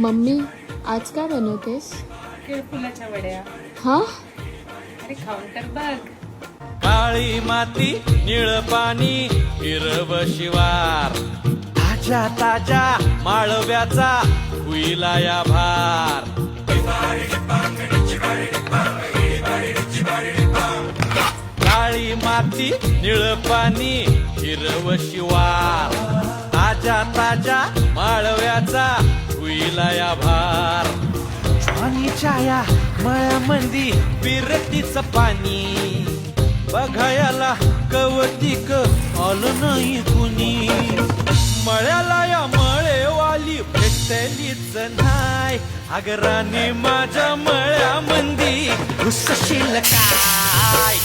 Mummy आज काय बनवतेस? केळफुलाच्या वड्या. हा अरे खाऊन तर बघ. काळी माती निळ पाणी हिरव शिवार ताज्या ताज्या माळव्याचा हुईला या भार काळी माती निळ पाणी हिरव शिवार ताज्या ताज्या माळव्याचा हुईला या भार ज्वानीच्या या मळ्यामंदी विरतीचं पाणी बघायला कवतिक आलं नाही कुणी मळ्याला या मळेवाली भेटलीच नाही आगराने माझ्या मळ्यामंदी घुसशील काय